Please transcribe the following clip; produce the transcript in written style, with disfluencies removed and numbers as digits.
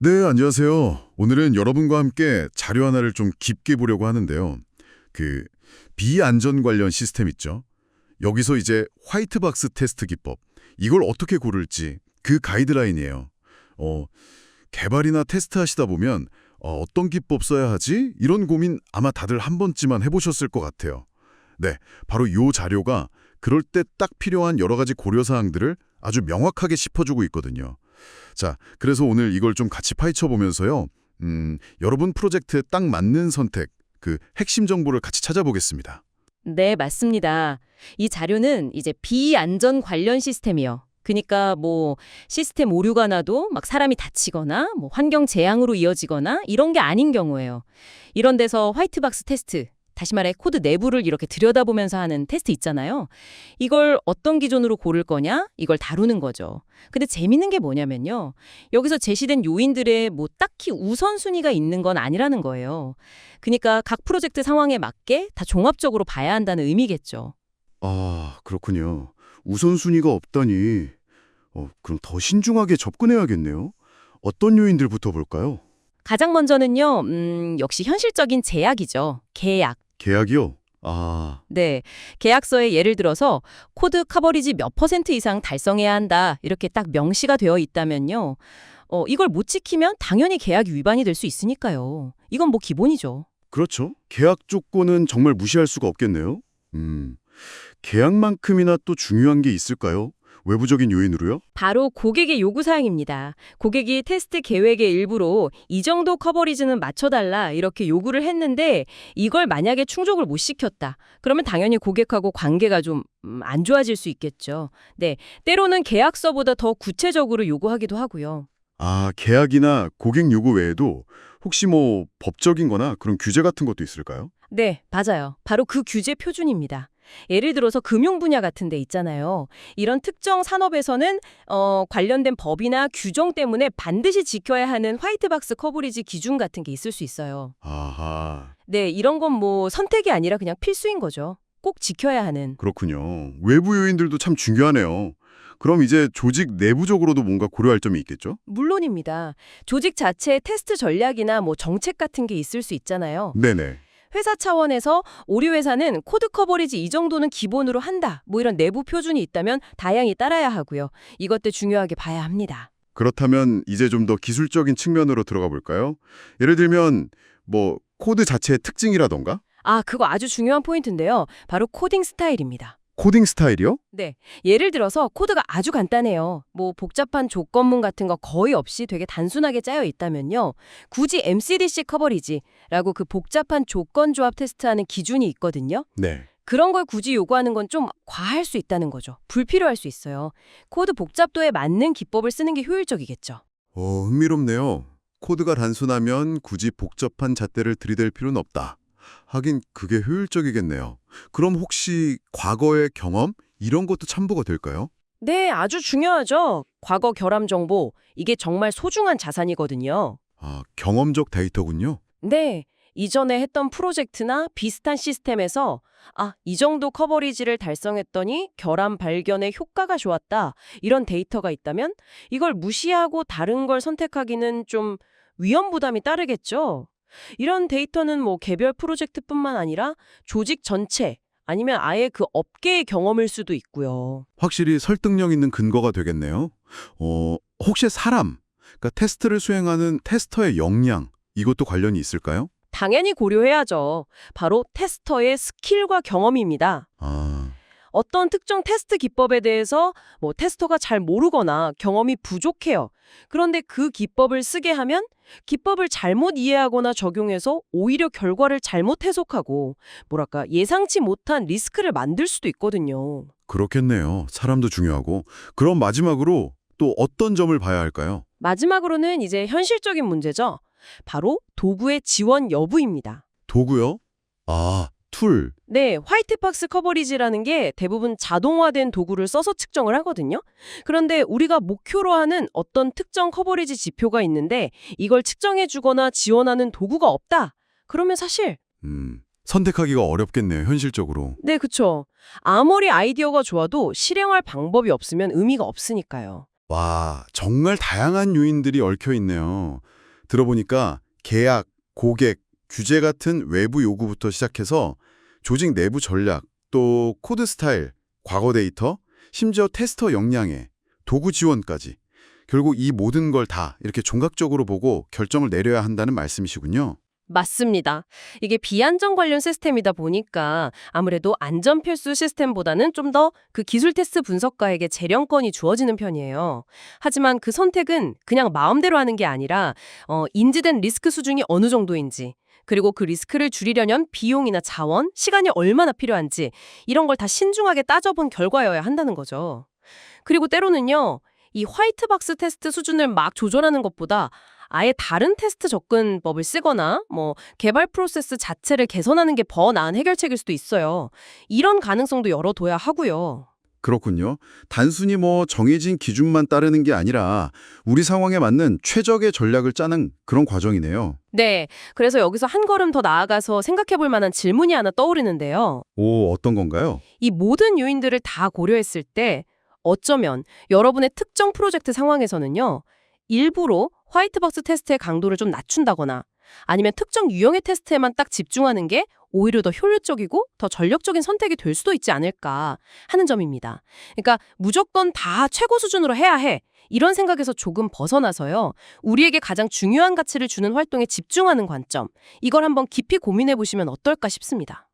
네, 안녕하세요. 오늘은 여러분과 함께 자료 하나를 좀 깊게 보려고 하는데요. 그 비안전 관련 시스템 있죠? 여기서 이제 화이트박스 테스트 기법, 이걸 어떻게 고를지 그 가이드라인이에요. 어, 개발이나 테스트하시다 보면 어떤 기법 써야 하지? 이런 고민 아마 다들 한 번쯤은 해보셨을 것 같아요. 네, 바로 요 자료가 그럴 때 딱 필요한 여러 가지 고려사항들을 아주 명확하게 짚어주고 있거든요. 자, 그래서 오늘 이걸 좀 같이 파헤쳐 보면서요. 여러분 프로젝트에 딱 맞는 선택, 그 핵심 정보를 같이 찾아보겠습니다. 네, 맞습니다. 이 자료는 이제 비안전 관련 시스템이요. 그러니까 뭐 시스템 오류가 나도 막 사람이 다치거나 뭐 환경 재앙으로 이어지거나 이런 게 아닌 경우예요. 이런 데서 화이트박스 테스트, 다시 말해 코드 내부를 이렇게 들여다보면서 하는 테스트 있잖아요. 이걸 어떤 기준으로 고를 거냐? 이걸 다루는 거죠. 근데 재밌는 게 뭐냐면요. 여기서 제시된 요인들의 뭐 딱히 우선순위가 있는 건 아니라는 거예요. 그러니까 각 프로젝트 상황에 맞게 다 종합적으로 봐야 한다는 의미겠죠. 아, 그렇군요. 우선순위가 없다니. 그럼 더 신중하게 접근해야겠네요. 어떤 요인들부터 볼까요? 가장 먼저는요, 역시 현실적인 제약이죠. 계약. 계약이요? 아, 네. 계약서에 예를 들어서 코드 커버리지 몇 퍼센트 이상 달성해야 한다. 이렇게 딱 명시가 되어 있다면요. 이걸 못 지키면 당연히 계약 위반이 될 수 있으니까요. 이건 뭐 기본이죠. 그렇죠. 계약 조건은 정말 무시할 수가 없겠네요. 계약만큼이나 또 중요한 게 있을까요? 외부적인 요인으로요? 바로 고객의 요구사항입니다. 고객이 테스트 계획의 일부로 이 정도 커버리지는 맞춰달라 이렇게 요구를 했는데 이걸 만약에 충족을 못 시켰다. 그러면 당연히 고객하고 관계가 좀 안 좋아질 수 있겠죠. 네, 때로는 계약서보다 더 구체적으로 요구하기도 하고요. 아, 계약이나 고객 요구 외에도 혹시 뭐 법적인 거나 그런 규제 같은 것도 있을까요? 네, 맞아요. 바로 그 규제 표준입니다. 예를 들어서 금융 분야 같은 데 있잖아요. 이런 특정 산업에서는 관련된 법이나 규정 때문에 반드시 지켜야 하는 화이트박스 커버리지 기준 같은 게 있을 수 있어요. 아하, 네, 이런 건 뭐 선택이 아니라 그냥 필수인 거죠. 꼭 지켜야 하는. 그렇군요. 외부 요인들도 참 중요하네요. 그럼 이제 조직 내부적으로도 뭔가 고려할 점이 있겠죠? 물론입니다. 조직 자체의 테스트 전략이나 뭐 정책 같은 게 있을 수 있잖아요. 네네. 회사 차원에서 우리 회사는 코드 커버리지 이 정도는 기본으로 한다. 뭐 이런 내부 표준이 있다면 다양히 따라야 하고요. 이것도 중요하게 봐야 합니다. 그렇다면 이제 좀 더 기술적인 측면으로 들어가 볼까요? 예를 들면 뭐 코드 자체의 특징이라던가 아, 그거 아주 중요한 포인트인데요. 바로 코딩 스타일입니다. 코딩 스타일이요? 네. 예를 들어서 코드가 아주 간단해요. 뭐 복잡한 조건문 같은 거 거의 없이 되게 단순하게 짜여 있다면요. 굳이 MCDC 커버리지라고 그 복잡한 조건 조합 테스트하는 기준이 있거든요. 네. 그런 걸 굳이 요구하는 건 좀 과할 수 있다는 거죠. 불필요할 수 있어요. 코드 복잡도에 맞는 기법을 쓰는 게 효율적이겠죠. 흥미롭네요. 코드가 단순하면 굳이 복잡한 잣대를 들이댈 필요는 없다. 하긴 그게 효율적이겠네요. 그럼 혹시 과거의 경험? 이런 것도 참고가 될까요? 네, 아주 중요하죠. 과거 결함 정보, 이게 정말 소중한 자산이거든요. 아, 경험적 데이터군요. 네, 이전에 했던 프로젝트나 비슷한 시스템에서 이 정도 커버리지를 달성했더니 결함 발견에 효과가 좋았다. 이런 데이터가 있다면 이걸 무시하고 다른 걸 선택하기는 좀 위험 부담이 따르겠죠. 이런 데이터는 뭐 개별 프로젝트뿐만 아니라 조직 전체 아니면 아예 그 업계의 경험일 수도 있고요. 확실히 설득력 있는 근거가 되겠네요. 혹시 사람, 그러니까 테스트를 수행하는 테스터의 역량, 이것도 관련이 있을까요? 당연히 고려해야죠. 바로 테스터의 스킬과 경험입니다. 아, 어떤 특정 테스트 기법에 대해서 뭐 테스터가 잘 모르거나 경험이 부족해요. 그런데 그 기법을 쓰게 하면 기법을 잘못 이해하거나 적용해서 오히려 결과를 잘못 해석하고 뭐랄까 예상치 못한 리스크를 만들 수도 있거든요. 그렇겠네요. 사람도 중요하고. 그럼 마지막으로 또 어떤 점을 봐야 할까요? 마지막으로는 이제 현실적인 문제죠. 바로 도구의 지원 여부입니다. 도구요? 아, 툴. 네, 화이트박스 커버리지라는 게 대부분 자동화된 도구를 써서 측정을 하거든요. 그런데 우리가 목표로 하는 어떤 특정 커버리지 지표가 있는데 이걸 측정해주거나 지원하는 도구가 없다. 그러면 사실 선택하기가 어렵겠네요, 현실적으로. 네, 그쵸. 아무리 아이디어가 좋아도 실행할 방법이 없으면 의미가 없으니까요. 와, 정말 다양한 요인들이 얽혀 있네요. 들어보니까 계약, 고객, 규제 같은 외부 요구부터 시작해서 조직 내부 전략, 또 코드 스타일, 과거 데이터, 심지어 테스터 역량에 도구 지원까지 결국 이 모든 걸 다 이렇게 종각적으로 보고 결정을 내려야 한다는 말씀이시군요. 맞습니다. 이게 비안전 관련 시스템이다 보니까 아무래도 안전 필수 시스템보다는 좀 더 그 기술 테스트 분석가에게 재량권이 주어지는 편이에요. 하지만 그 선택은 그냥 마음대로 하는 게 아니라 인지된 리스크 수준이 어느 정도인지, 그리고 그 리스크를 줄이려면 비용이나 자원, 시간이 얼마나 필요한지 이런 걸 다 신중하게 따져본 결과여야 한다는 거죠. 그리고 때로는요, 이 화이트박스 테스트 수준을 막 조절하는 것보다 아예 다른 테스트 접근법을 쓰거나 개발 프로세스 자체를 개선하는 게 더 나은 해결책일 수도 있어요. 이런 가능성도 열어둬야 하고요. 그렇군요. 단순히 정해진 기준만 따르는 게 아니라 우리 상황에 맞는 최적의 전략을 짜는 그런 과정이네요. 네, 그래서 여기서 한 걸음 더 나아가서 생각해 볼 만한 질문이 하나 떠오르는데요. 오, 어떤 건가요? 이 모든 요인들을 다 고려했을 때 어쩌면 여러분의 특정 프로젝트 상황에서는요, 일부러 화이트박스 테스트의 강도를 좀 낮춘다거나 아니면 특정 유형의 테스트에만 딱 집중하는 게 오히려 더 효율적이고 더 전략적인 선택이 될 수도 있지 않을까 하는 점입니다. 그러니까 무조건 다 최고 수준으로 해야 해. 이런 생각에서 조금 벗어나서요. 우리에게 가장 중요한 가치를 주는 활동에 집중하는 관점. 이걸 한번 깊이 고민해 보시면 어떨까 싶습니다.